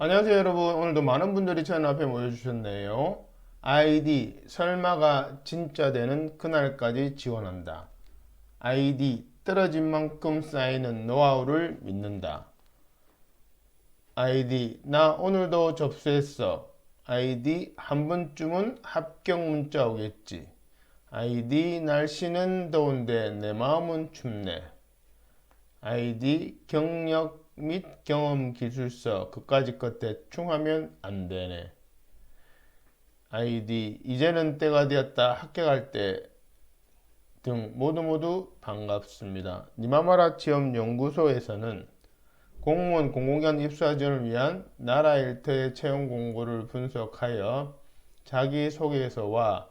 안녕하세요 여러분. 오늘도 많은 분들이 채널 앞에 모여주셨네요. 아이디 설마가 진짜 되는 그날까지 지원한다. 아이디 떨어진 만큼 쌓이는 노하우를 믿는다. 아이디 나 오늘도 접수했어. 아이디 한 번쯤은 합격 문자 오겠지. 아이디 날씨는 더운데 내 마음은 춥네. 아이디 경력 및 경험 기술서 그까짓 것 대충 하면 안 되네. 아이디 이제는 때가 되었다 합격할 때 등 모두 반갑습니다. 니마마라 취업 연구소에서는 공무원 공공기관 입사 지원을 위한 나라 일터의 채용 공고를 분석하여 자기소개서와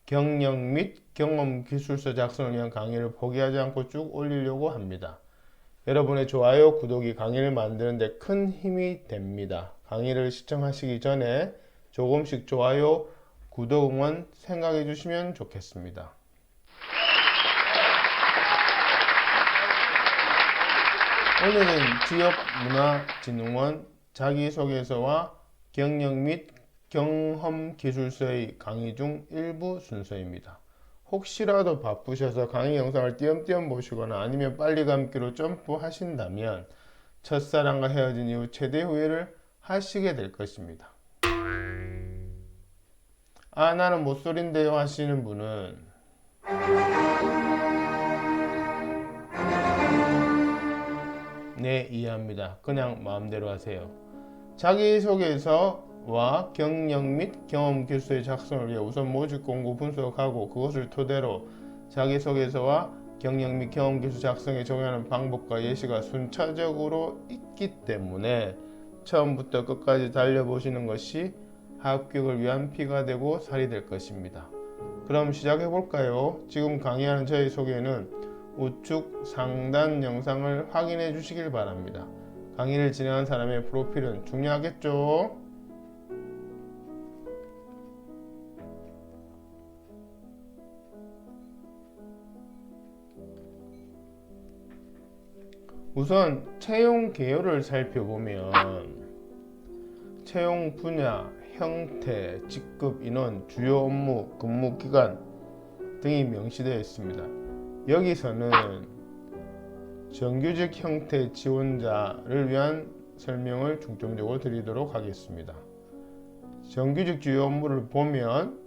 경력 및 경험 기술서 작성을 위한 강의를 포기하지 않고 쭉 올리려고 합니다. 여러분의 좋아요, 구독이 강의를 만드는 데 큰 힘이 됩니다. 강의를 시청하시기 전에 조금씩 좋아요, 구독 응원 생각해 주시면 좋겠습니다. 오늘은 지역문화진흥원 자기소개서와 경력 및 경험 기술서의 강의 중 일부 순서입니다. 혹시라도 바쁘셔서 강의 영상을 띄엄띄엄 보시거나 아니면 빨리 감기로 점프하신다면 첫사랑과 헤어진 이후 최대 후회를 하시게 될 것입니다. 아, 나는 못소린데요 하시는 분은 네, 이해합니다. 그냥 마음대로 하세요. 자기소개서와 경력 및 경험 기술서의 작성을 위해 우선 모집 공고 분석하고 그것을 토대로 자기소개서와 경력 및 경험 기술 작성에 적용하는 방법과 예시가 순차적으로 있기 때문에 처음부터 끝까지 달려보시는 것이 합격을 위한 피가 되고 살이 될 것입니다. 그럼 시작해 볼까요? 지금 강의하는 저의 소개는 우측 상단 영상을 확인해 주시길 바랍니다. 강의를 진행한 사람의 프로필은 중요하겠죠? 우선 채용 개요를 살펴보면 채용 분야, 형태, 직급 인원, 주요 업무, 근무 기간 등이 명시되어 있습니다. 여기서는 정규직 형태 지원자를 위한 설명을 중점적으로 드리도록 하겠습니다. 정규직 주요 업무를 보면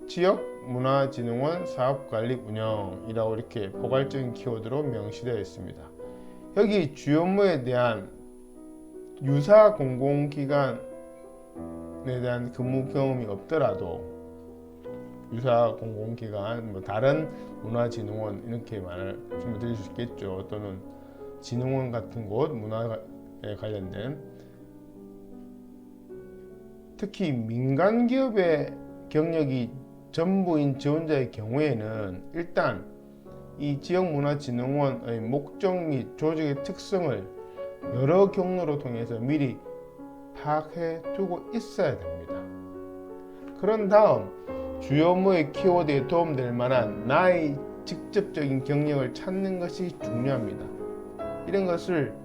지역문화진흥원 사업관리운영이라고 이렇게 포괄적인 키워드로 명시되어 있습니다. 여기 주요 업무에 대한 유사 공공기관에 대한 근무 경험이 없더라도 유사 공공기관, 다른 문화진흥원 이렇게 말씀드릴 수 있겠죠. 또는 진흥원 같은 곳, 문화에 관련된 특히 민간 기업의 경력이 전부인 지원자의 경우에는 일단 이 지역문화진흥원의 목적 및 조직의 특성을 여러 경로로 통해서 미리 파악해 두고 있어야 됩니다. 그런 다음 주요 업무의 키워드에 도움될 만한 나의 직접적인 경력을 찾는 것이 중요합니다. 이런 것을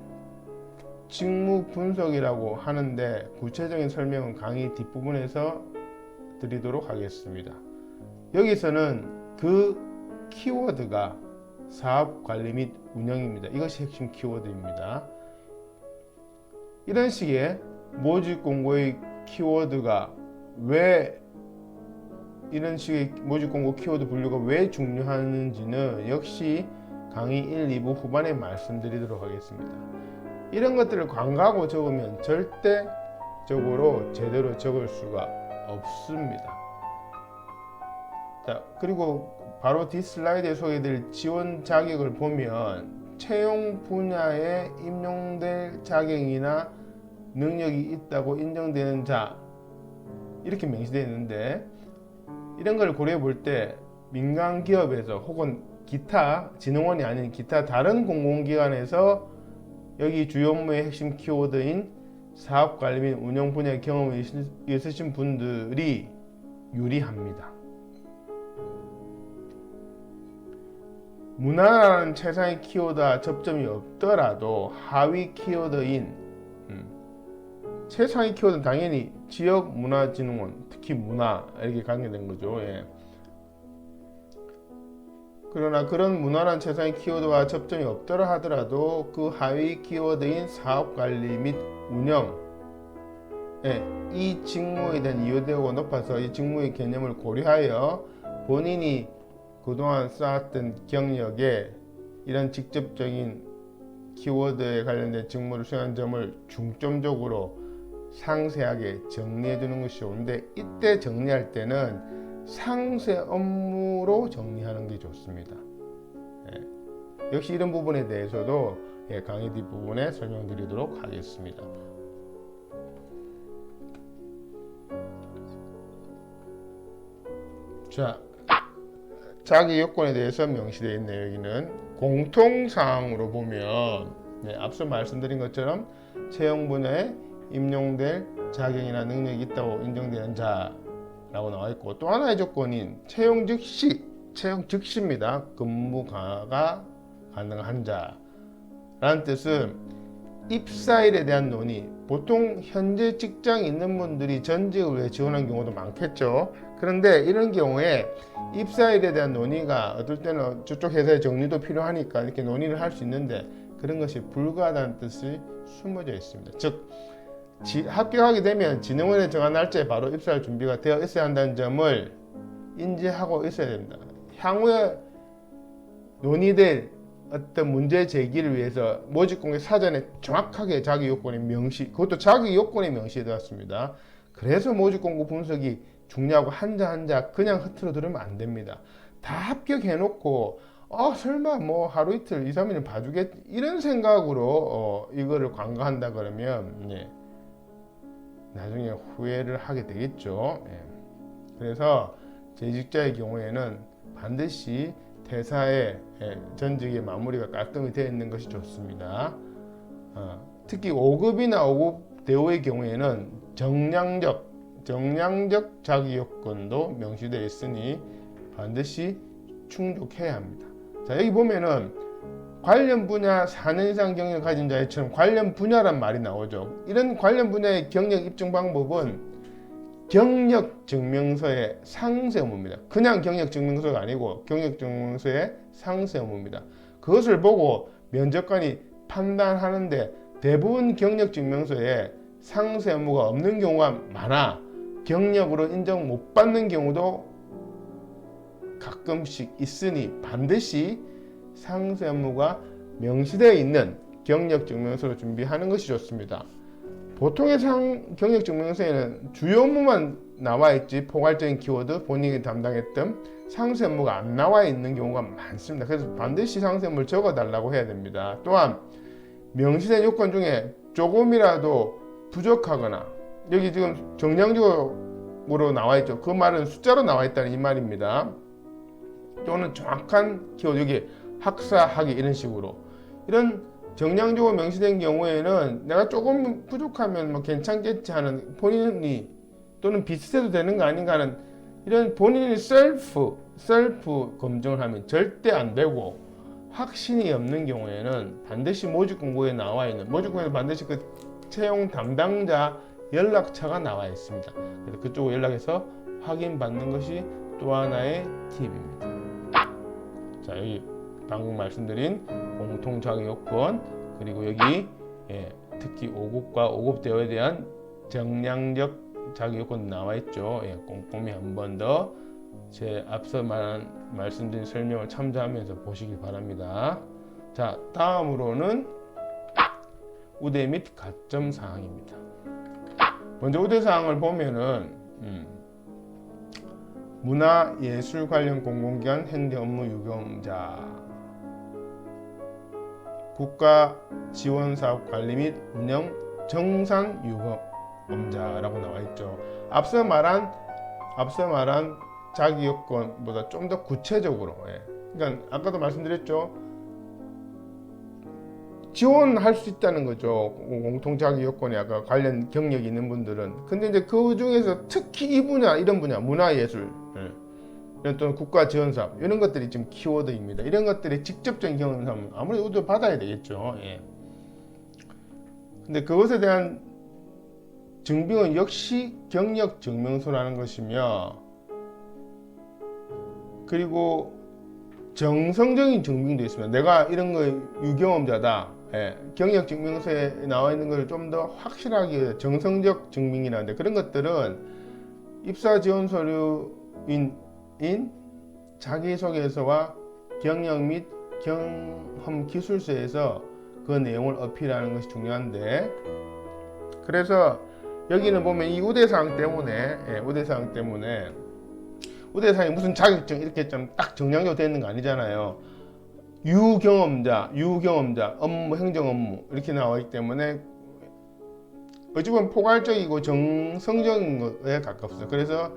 직무 분석이라고 하는데 구체적인 설명은 강의 뒷부분에서 드리도록 하겠습니다. 여기서는 그 키워드가 사업 관리 및 운영입니다. 이것이 핵심 키워드입니다. 이런 식의 모집 공고의 키워드가 왜 이런 식의 모집 공고 키워드 분류가 왜 중요한지는 역시 강의 1, 2부 후반에 말씀드리도록 하겠습니다. 이런 것들을 광고하고 적으면 절대적으로 제대로 적을 수가 없습니다. 자, 그리고 바로 뒷 슬라이드에 소개해드릴 지원 자격을 보면 채용 분야에 임용될 자격이나 능력이 있다고 인정되는 자 이렇게 명시되어 있는데 이런 걸 고려해 볼 때 민간 기업에서 혹은 기타 진흥원이 아닌 기타 다른 공공기관에서 여기 주요 업무의 핵심 키워드인 사업관리 및 운영 분야 경험이 있으신 분들이 유리합니다. 문화라는 최상의 키워드와 접점이 없더라도 하위 키워드인 최상위 키워드는 당연히 지역문화진흥원, 특히 문화 이렇게 관계된 거죠. 예. 그러나 그런 무난한 최상위 키워드와 접점이 없더라 하더라도 그 하위 키워드인 사업관리 및 운영, 이 직무에 대한 이해도가 높아서 이 직무의 개념을 고려하여 본인이 그동안 쌓았던 경력에 이런 직접적인 키워드에 관련된 직무를 수행한 점을 중점적으로 상세하게 정리해 두는 것이 좋은데, 이때 정리할 때는 상세 업무로 정리하는 게 좋습니다. 역시 이런 부분에 대해서도 강의 뒷부분에 설명드리도록 하겠습니다. 자, 자기 요건에 대해서 명시되어 있는 여기는 공통사항으로 보면 앞서 말씀드린 것처럼 채용 분야에 임용될 자격이나 능력이 있다고 인정되는 자라고 나와 있고, 또 하나의 조건인 채용 즉시입니다. 근무가 가능한 자라는 뜻은 입사일에 대한 논의, 보통 현재 직장에 있는 분들이 전직을 위해 지원한 경우도 많겠죠. 그런데 이런 경우에 입사일에 대한 논의가 어떨 때는 저쪽 회사의 정리도 필요하니까 이렇게 논의를 할 수 있는데, 그런 것이 불가하다는 뜻이 숨어져 있습니다. 즉 합격하게 되면 진흥원에 정한 날짜에 바로 입사할 준비가 되어 있어야 한다는 점을 인지하고 있어야 됩니다. 향후에 논의될 어떤 문제 제기를 위해서 모집 공개 사전에 정확하게 자기 요건의 명시, 그것도 자기 요건의 명시해 두었습니다. 그래서 모집 공고 분석이 중요하고 한자 한자 그냥 흐트러 들으면 안 됩니다. 다 합격해 놓고 설마 뭐 하루 이틀 2, 3일 봐주겠 이런 생각으로 이거를 관가한다 그러면 나중에 후회를 하게 되겠죠. 그래서 재직자의 경우에는 반드시 퇴사의 전직의 마무리가 깔끔히 되어 있는 것이 좋습니다. 특히 5급이나 5급 대우의 경우에는 정량적 자기 요건도 명시되어 있으니 반드시 충족해야 합니다. 자, 여기 보면은 관련 분야 4년 이상 경력 가진 자처럼 관련 분야란 말이 나오죠. 이런 관련 분야의 경력 입증 방법은 경력 증명서의 상세 업무입니다. 그냥 경력 증명서가 아니고 경력 증명서의 상세 업무입니다. 그것을 보고 면접관이 판단하는데 대부분 경력 증명서에 상세 업무가 없는 경우가 많아 경력으로 인정 못 받는 경우도 가끔씩 있으니 반드시 상세 업무가 명시되어 있는 경력 증명서를 준비하는 것이 좋습니다. 보통의 경력 증명서에는 주요 업무만 나와 있지 포괄적인 키워드, 본인이 담당했던 상세 업무가 안 나와 있는 경우가 많습니다. 그래서 반드시 상세 업무를 적어 달라고 해야 됩니다. 또한 명시된 요건 중에 조금이라도 부족하거나, 여기 지금 정량적으로 나와 있죠. 그 말은 숫자로 나와 있다는 이 말입니다. 또는 정확한 키워드, 여기 학사학위 이런 식으로 이런 정량적으로 명시된 경우에는 내가 조금 부족하면 뭐 괜찮겠지 하는, 본인이 또는 비슷해도 되는 거 아닌가 하는 이런 본인이 셀프 검증을 하면 절대 안 되고, 확신이 없는 경우에는 반드시 모집 공고에 나와 있는, 모집 공고에 반드시 그 채용 담당자 연락처가 나와 있습니다. 그래서 그쪽으로 연락해서 확인받는 것이 또 하나의 팁입니다. 자, 여기 방금 말씀드린 공통 자격 요건, 그리고 여기 특히 5급과 5급 대우에 대한 정량적 자격 요건 나와 있죠. 꼼꼼히 한 번 더 제 앞서 말씀드린 설명을 참조하면서 보시기 바랍니다. 자, 다음으로는 우대 및 가점 사항입니다. 먼저 우대 사항을 보면은 문화예술 관련 공공기관 행정 업무 유경자, 국가 지원 사업 관리 및 운영 정산 유경험자라고 나와 있죠. 앞서 말한 자기 요건보다 좀 더 구체적으로, 그러니까 아까도 말씀드렸죠. 지원할 수 있다는 거죠. 공통 자기 요건에 아까 관련 경력이 있는 분들은. 근데 이제 그 중에서 특히 이 분야, 이런 분야, 문화예술, 또는 국가 지원 사업, 이런 것들이 지금 키워드입니다. 이런 것들이 직접적인 경험을 아무래도 받아야 되겠죠. 근데 그것에 대한 증빙은 역시 경력 증명서라는 것이며, 그리고 정성적인 증빙도 있습니다. 내가 이런 거 유경험자다. 예, 경력 증명서에 나와 있는 걸 좀 더 확실하게 정성적 증빙이라는데, 그런 것들은 입사 지원 서류인 자기소개서와 경력 및 경험 기술서에서 그 내용을 어필하는 것이 중요한데, 그래서 여기는 보면 이 우대사항 때문에, 우대사항이 무슨 자격증 이렇게 좀 딱 정량적으로 되어 있는 거 아니잖아요. 유경험자, 업무, 행정 업무 이렇게 나와 있기 때문에 어찌 보면 포괄적이고 정성적인 것에 가깝습니다. 그래서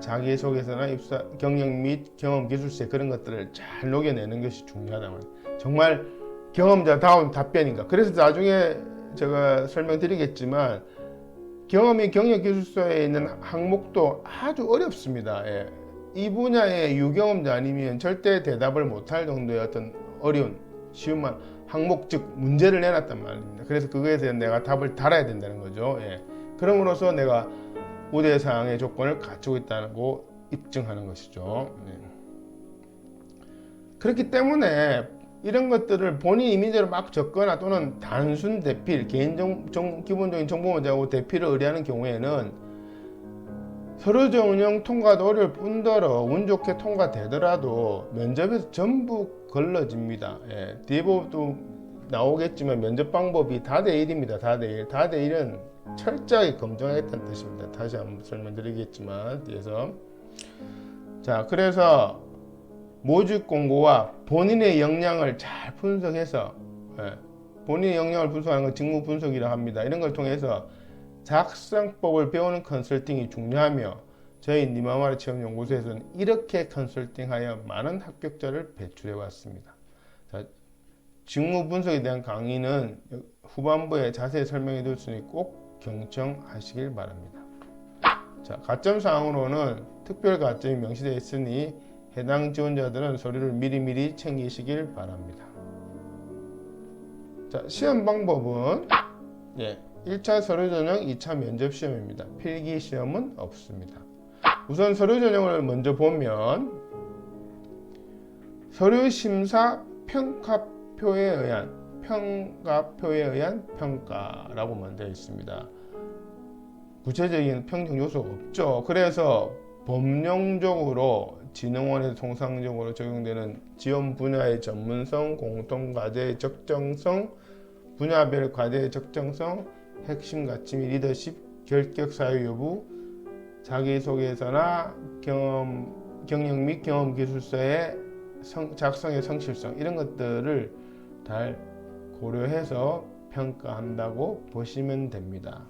자기소개서나 입사 경력 및 경험 기술세 그런 것들을 잘 녹여내는 것이 중요하다 말이에요. 정말 경험자다운 답변인가. 그래서 나중에 제가 설명드리겠지만 경험이 경력 기술서에 있는 항목도 아주 어렵습니다. 예. 이 분야의 유경험자 아니면 절대 대답을 못할 정도의 어떤 어려운 쉬운 항목, 즉 문제를 내놨단 말입니다. 그래서 그거에 대한 내가 답을 달아야 된다는 거죠. 예. 그럼으로써 내가 우대사항의 조건을 갖추고 있다고 입증하는 것이죠. 네. 그렇기 때문에 이런 것들을 본인 이미지로 막 적거나 또는 단순 대필, 기본적인 정보만 적고 대필을 의뢰하는 경우에는 서류 전형 통과도 어려울 뿐더러 운 좋게 통과되더라도 면접에서 전부 걸러집니다. 예, 뒤에 또 나오겠지만 면접 방법이 다대1입니다. 다대1은 철저하게 검증하겠다는 뜻입니다. 다시 한번 설명드리겠지만 뒤에서 자, 그래서 모집 공고와 본인의 역량을 잘 분석해서 본인의 역량을 분석하는 건 직무 분석이라 합니다. 이런 걸 통해서 작성법을 배우는 컨설팅이 중요하며 저희 니마마르 취업연구소에서는 이렇게 컨설팅하여 많은 합격자를 배출해 왔습니다. 자, 직무 분석에 대한 강의는 후반부에 자세히 설명해 드릴 수 있으니 꼭 경청하시길 바랍니다. 자, 가점 사항으로는 특별 가점이 명시되어 있으니 해당 지원자들은 서류를 미리미리 챙기시길 바랍니다. 자, 시험 방법은 1차 서류 전형, 2차 면접 시험입니다. 필기 시험은 없습니다. 우선 서류 전형을 먼저 보면 서류 심사 평가표에 의한 평가라고만 되어 있습니다. 구체적인 평정 요소가 없죠. 그래서 법령적으로 진흥원에서 통상적으로 적용되는 지원 분야의 전문성, 공통과제의 적정성, 분야별 과제의 적정성, 핵심 가치 및 리더십, 결격 사유 여부, 자기소개서나 경력 및 경험 기술서의 작성의 성실성 이런 것들을 잘 고려해서 평가한다고 보시면 됩니다.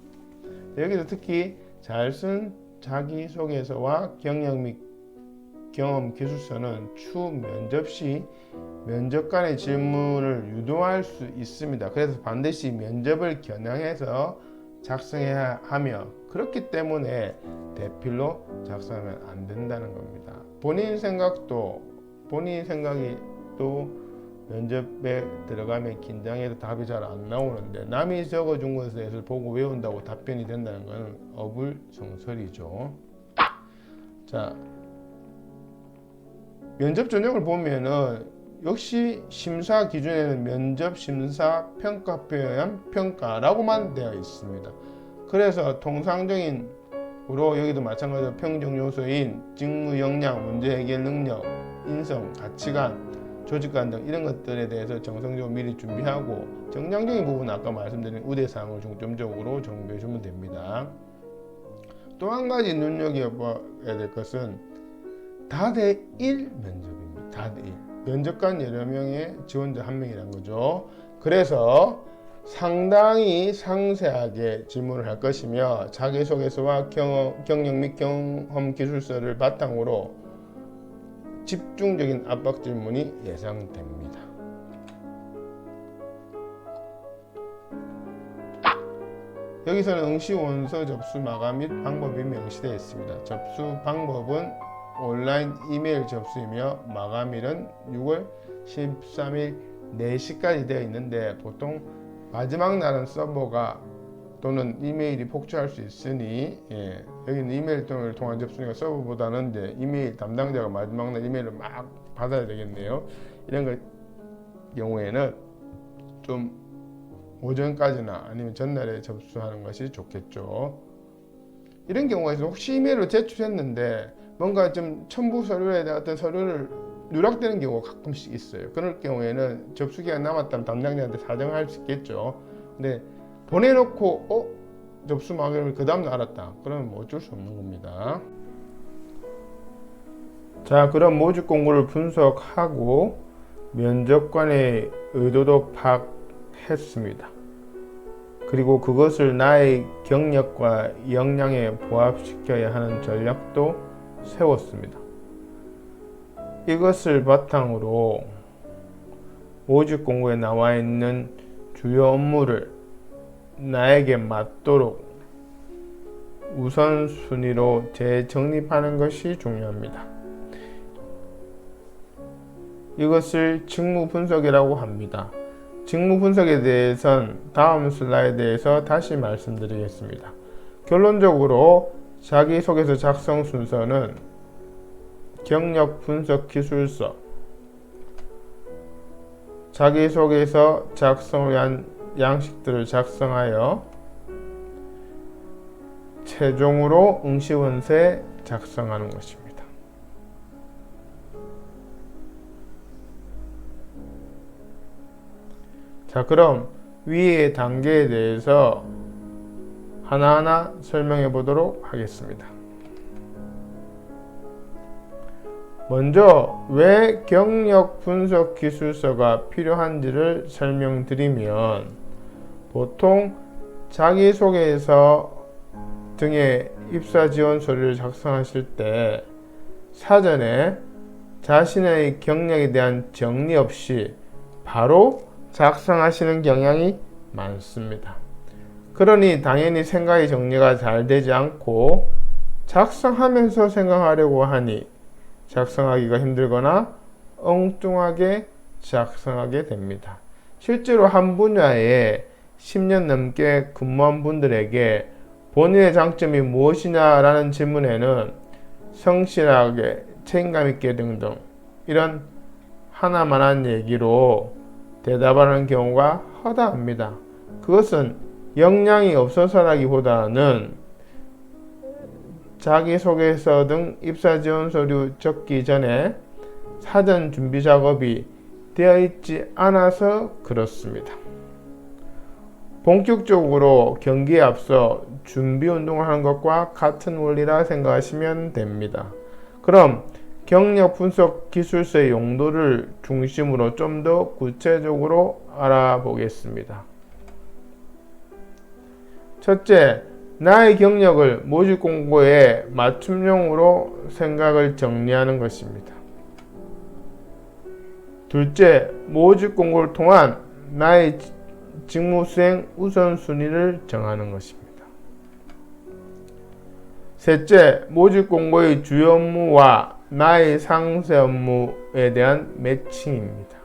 여기서 특히 잘 쓴 자기소개서와 경력 및 경험 기술서는 추후 면접 시 면접관의 질문을 유도할 수 있습니다. 그래서 반드시 면접을 겨냥해서 작성해야 하며 그렇기 때문에 대필로 작성하면 안 된다는 겁니다. 본인 생각이 또 면접에 들어가면 긴장해서 답이 잘 안 나오는데 남이 적어준 것을 보고 외운다고 답변이 된다는 것은 어불성설이죠. 자, 면접 전형을 보면은 역시 심사 기준에는 면접 심사 평가표에 의한 평가라고만 되어 있습니다. 그래서 통상적인으로 여기도 마찬가지로 평정 요소인 직무 역량, 문제 해결 능력, 인성, 가치관, 조직관 등 이런 것들에 대해서 정성적으로 미리 준비하고 정량적인 부분은 아까 말씀드린 우대사항을 중점적으로 정비해 주면 됩니다. 또 한 가지 눈여겨봐야 될 것은 다대1 면접입니다. 다대1 면접관 여러 명의 지원자 한 명이란 거죠. 그래서 상당히 상세하게 질문을 할 것이며 자기소개서와 경력 및 경험 기술서를 바탕으로 집중적인 압박 질문이 예상됩니다. 여기서는 응시 원서 접수 마감 및 방법이 명시되어 있습니다. 접수 방법은 온라인 이메일 접수이며 마감일은 6월 13일 4시까지 되어 있는데 보통 마지막 날은 서버가 또는 이메일이 폭주할 수 있으니 여기는 이메일 등을 통한 접수니까 서버보다는 이제 이메일 담당자가 마지막 날 이메일을 막 받아야 되겠네요. 이런 경우에는 좀 오전까지나 아니면 전날에 접수하는 것이 좋겠죠. 이런 경우에서 혹시 이메일로 제출했는데 뭔가 좀 첨부 서류에 대한 어떤 서류를 누락되는 경우가 가끔씩 있어요. 그럴 경우에는 접수기간 남았다면 담당자한테 사정할 수 있겠죠. 근데 보내놓고 접수 막음을 그 다음날 알았다. 그러면 뭐 어쩔 수 없는 겁니다. 자, 그럼 모집 공고를 분석하고 면접관의 의도도 파악했습니다. 그리고 그것을 나의 경력과 역량에 부합시켜야 하는 전략도 세웠습니다. 이것을 바탕으로 모집 공고에 나와 있는 주요 업무를 나에게 맞도록 우선순위로 재정립하는 것이 중요합니다. 이것을 직무 분석이라고 합니다. 직무 분석에 대해선 다음 슬라이드에서 다시 말씀드리겠습니다. 결론적으로 자기소개서 작성 순서는 경력 분석 기술서, 자기소개서 작성을 위한 양식들을 작성하여 최종으로 응시원세 작성하는 것입니다. 자, 그럼 위의 단계에 대해서 하나하나 설명해 보도록 하겠습니다. 먼저 왜 경력 분석 기술서가 필요한지를 설명드리면, 보통 자기소개서 등의 입사 지원 서류를 작성하실 때 사전에 자신의 경력에 대한 정리 없이 바로 작성하시는 경향이 많습니다. 그러니 당연히 생각의 정리가 잘 되지 않고 작성하면서 생각하려고 하니 작성하기가 힘들거나 엉뚱하게 작성하게 됩니다. 실제로 한 분야에 10년 넘게 근무한 분들에게 본인의 장점이 무엇이냐라는 질문에는 성실하게, 책임감 있게 등등 이런 하나만한 얘기로 대답하는 경우가 허다합니다. 그것은 역량이 없어서라기보다는 자기소개서 등 입사지원 서류 적기 전에 사전 준비 작업이 되어 있지 않아서 그렇습니다. 본격적으로 경기에 앞서 준비 운동을 하는 것과 같은 원리라 생각하시면 됩니다. 그럼 경력 분석 기술서의 용도를 중심으로 좀 더 구체적으로 알아보겠습니다. 첫째, 나의 경력을 모집 공고에 맞춤형으로 생각을 정리하는 것입니다. 둘째, 모집 공고를 통한 나의 직무 수행 우선순위를 정하는 것입니다. 셋째, 모집 공고의 주요 업무와 나의 상세 업무에 대한 매칭입니다.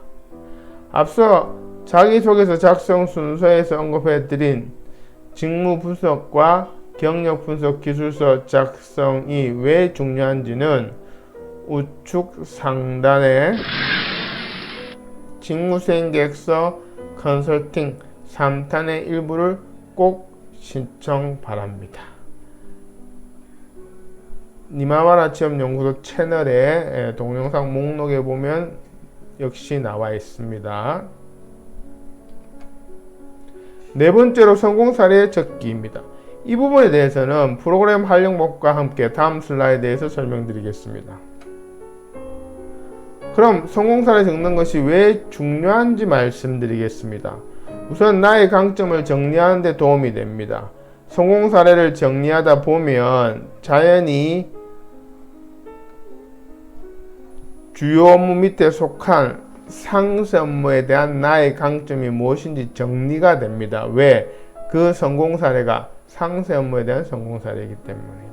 앞서 자기소개서 작성 순서에서 언급해드린 직무 분석과 경력 분석 기술서 작성이 왜 중요한지는 우측 상단에 직무수행 계획서 컨설팅 3탄의 일부를 꼭 신청 바랍니다. 니마와라 취업연구소 채널의 동영상 목록에 보면 역시 나와 있습니다. 네 번째로 성공 사례 적기입니다. 이 부분에 대해서는 프로그램 활용법과 함께 다음 슬라이드에서 설명드리겠습니다. 그럼 성공 사례 적는 것이 왜 중요한지 말씀드리겠습니다. 우선 나의 강점을 정리하는 데 도움이 됩니다. 성공 사례를 정리하다 보면 자연히 주요 업무 밑에 속한 상세 업무에 대한 나의 강점이 무엇인지 정리가 됩니다. 왜? 그 성공 사례가 상세 업무에 대한 성공 사례이기 때문입니다.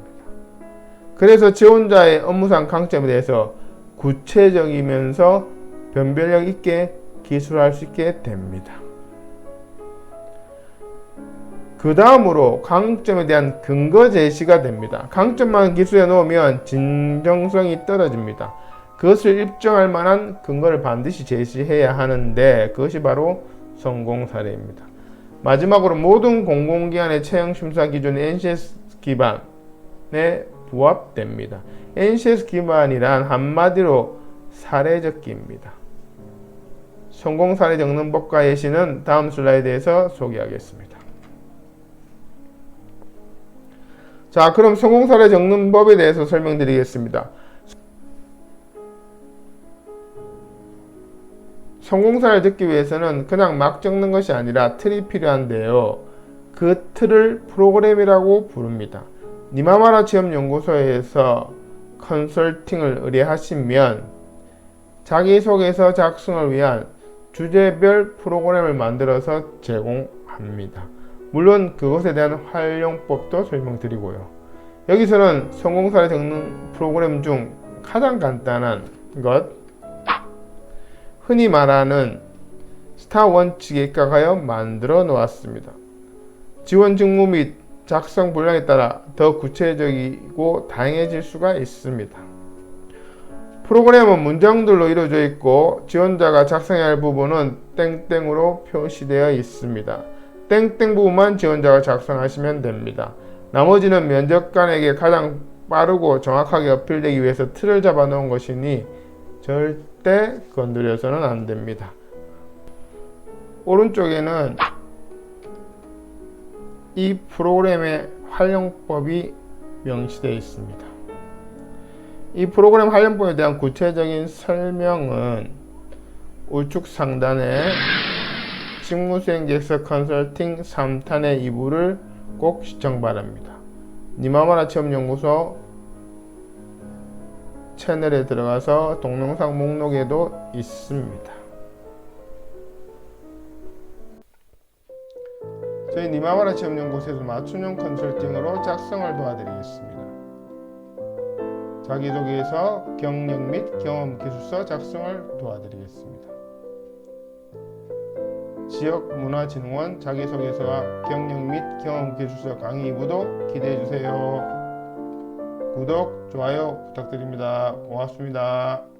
그래서 지원자의 업무상 강점에 대해서 구체적이면서 변별력 있게 기술할 수 있게 됩니다. 그 다음으로 강점에 대한 근거 제시가 됩니다. 강점만 기술해 놓으면 진정성이 떨어집니다. 그것을 입증할 만한 근거를 반드시 제시해야 하는데 그것이 바로 성공 사례입니다. 마지막으로 모든 공공기관의 채용심사 기준 NCS 기반에 부합됩니다. NCS 기반이란 한마디로 사례적기입니다. 성공 사례 적는 법과 예시는 다음 슬라이드에서 소개하겠습니다. 자, 그럼 성공 사례 적는 법에 대해서 설명드리겠습니다. 성공 사례를 적기 위해서는 그냥 막 적는 것이 아니라 틀이 필요한데요. 그 틀을 프로그램이라고 부릅니다. 니마마라 취업연구소에서 컨설팅을 의뢰하시면 자기소개서 작성을 위한 주제별 프로그램을 만들어서 제공합니다. 물론 그것에 대한 활용법도 설명드리고요. 여기서는 성공사례 적는 프로그램 중 가장 간단한 것, 흔히 말하는 스타 원칙에 입각하여 만들어 놓았습니다. 지원 직무 및 작성 분량에 따라 더 구체적이고 다양해질 수가 있습니다. 프로그램은 문장들로 이루어져 있고 지원자가 작성해야 할 부분은 땡땡으로 표시되어 있습니다. 땡땡 부분만 지원자가 작성하시면 됩니다. 나머지는 면접관에게 가장 빠르고 정확하게 어필되기 위해서 틀을 잡아 놓은 것이니 절대 건드려서는 안 됩니다. 오른쪽에는 이 프로그램의 활용법이 명시되어 있습니다. 이 프로그램 활용법에 대한 구체적인 설명은 우측 상단에 직무수행 계획서 컨설팅 3탄의 2부를 꼭 시청 바랍니다. 니마마라 취업연구소 채널에 들어가서 동영상 목록에도 있습니다. 저희 니마마라 취업연구소에서 맞춤형 컨설팅으로 작성을 도와드리겠습니다. 자기소개서, 경력 및 경험 기술서 작성을 도와드리겠습니다. 지역문화진흥원 자기소개서와 경력 및 경험 기술서 강의 2부도 기대해주세요. 구독, 좋아요 부탁드립니다. 고맙습니다.